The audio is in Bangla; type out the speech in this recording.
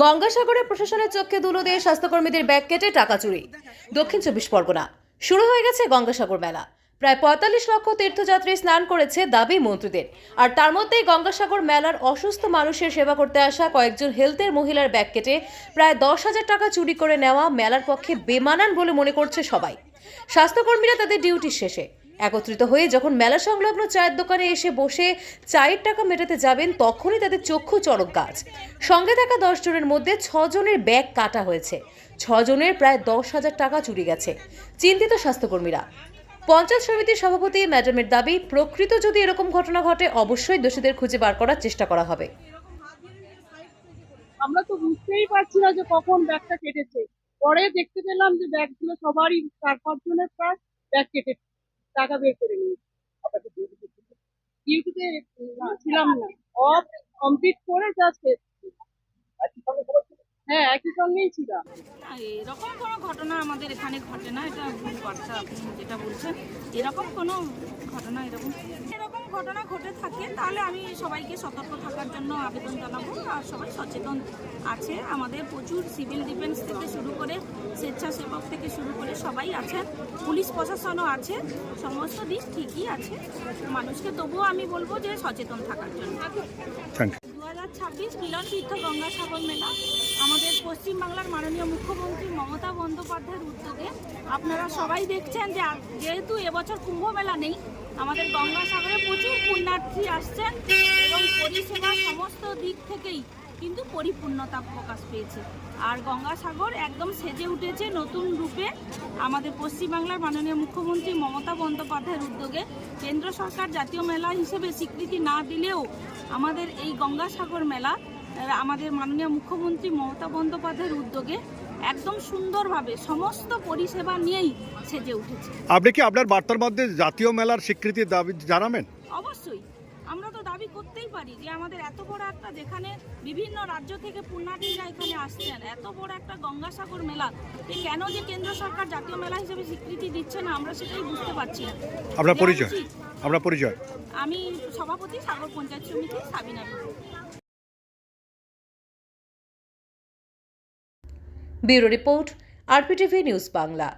গঙ্গাসাগরে প্রশাসনের চোখে ধুলো দিয়ে স্বাস্থ্যকর্মীদের ব্যাগ কেটে টাকা চুরি। দক্ষিণ 24 পরগনা শুরু হয়ে গেছে গঙ্গাসাগর মেলা। প্রায় 45 লক্ষ তীর্থযাত্রী স্নান করেছে দাবি মন্ত্রীদের। আর তার মধ্যেই গঙ্গাসাগর মেলার অসুস্থ মানুষের সেবা করতে আসা কয়েকজন হেলথের মহিলার ব্যাগ কেটে প্রায় 10,000 টাকা চুরি করে নেওয়া মেলার পক্ষে বেমানান বলে মনে করছে সবাই। স্বাস্থ্যকর্মীরা তাদের ডিউটি শেষে একত্রিত হয়ে যখন মেলা সংলগ্ন চায়ের দোকানে এসে বসে চায়ের টাকা মেটাতে যাবেন, তখনই তাদের চক্ষু চড়ক গাছ। সঙ্গে থাকা 10 জনের মধ্যে 6 জনের ব্যাগ কাটা হয়েছে। 6 জনের প্রায় 10,000 টাকা চুরি গেছে। চিন্তিত স্বাস্থ্যকর্মীরা। পঞ্চায়েত সমিতির সভাপতি ম্যাডামের দাবি, প্রকৃত যদি এরকম ঘটনা ঘটে অবশ্যই দোষীদের খুঁজে বার করার চেষ্টা করা হবে। আমরা তো বুঝতেই পারছি না যে কখন ব্যাগটা কেটেছে। পরে দেখতে পেলাম যে ব্যাগগুলো সবারই 4-5 জনের প্রায় ব্যাগ কেটে টাকা বের করে নিয়েছে। ডিউটিতে ছিলাম না, অফ কমপ্লিট করে জাস্ট হ্যাঁ একই সঙ্গেই ছিলাম। এরকম কোনো ঘটনা আমাদের এখানে ঘটে না, এটা ভুল কথা। আপনি যেটা বলছেন এরকম কোনো ঘটনা এরকম ঘটনা ঘটে থাকে তাহলে আমি সবাইকে সতর্ক থাকার জন্য আবেদন জানাবো। আর সবাই সচেতন আছে, আমাদের প্রচুর সিভিল ডিফেন্স থেকে শুরু করে স্বেচ্ছাসেবক থেকে শুরু করে সবাই আছেন, পুলিশ প্রশাসনও আছে, সমস্ত দিক ঠিকই আছে। মানুষকে তবুও আমি বলবো যে সচেতন থাকার জন্য। 2026 মিলন তীর্থ গঙ্গাসাগর মেলা আমাদের পশ্চিমবাংলার মাননীয় মুখ্যমন্ত্রী মমতা বন্দ্যোপাধ্যায়ের উদ্যোগে। আপনারা সবাই দেখছেন যে যেহেতু এবছর কুম্ভ মেলা নেই, আমাদের গঙ্গাসাগরে প্রচুর পুণ্যার্থী আসছেন এবং পরিষেবা সমস্ত দিক থেকেই কিন্তু পরিপূর্ণতা প্রকাশ পেয়েছে। আর গঙ্গাসাগর একদম সেজে উঠেছে নতুন রূপে। আমাদের পশ্চিমবাংলার মাননীয় মুখ্যমন্ত্রী মমতা বন্দ্যোপাধ্যায়ের উদ্যোগে কেন্দ্র সরকার জাতীয় মেলা হিসেবে স্বীকৃতি না দিলেও আমাদের এই গঙ্গাসাগর মেলা আমাদের মাননীয় মুখ্যমন্ত্রী মমতা বন্দ্যোপাধ্যায়ের উদ্যোগে একদম সুন্দরভাবে সমস্ত পরিষেবা নিয়েই সেজে উঠেছে। আপনি কি আপনার বার্তার মধ্যে জাতীয় মেলার স্বীকৃতির দাবি জানাবেন? অবশ্যই, আমরা তো দাবি করতেই পারি যে আমাদের এত বড় একটা, যেখানে বিভিন্ন রাজ্য থেকে পুণ্যার্থীরা এখানে আসছেন, এত বড় একটা গঙ্গাসাগর মেলা কেন যে কেন্দ্র সরকার জাতীয় মেলা হিসেবে স্বীকৃতি দিচ্ছে না, আমরা সেটাই বুঝতে পারছি না। আপনার পরিচয়? আমি সভাপতি, সাগর পঞ্চায়েত সমিতি, Sabina. Bureau report, RPTV news Bangla.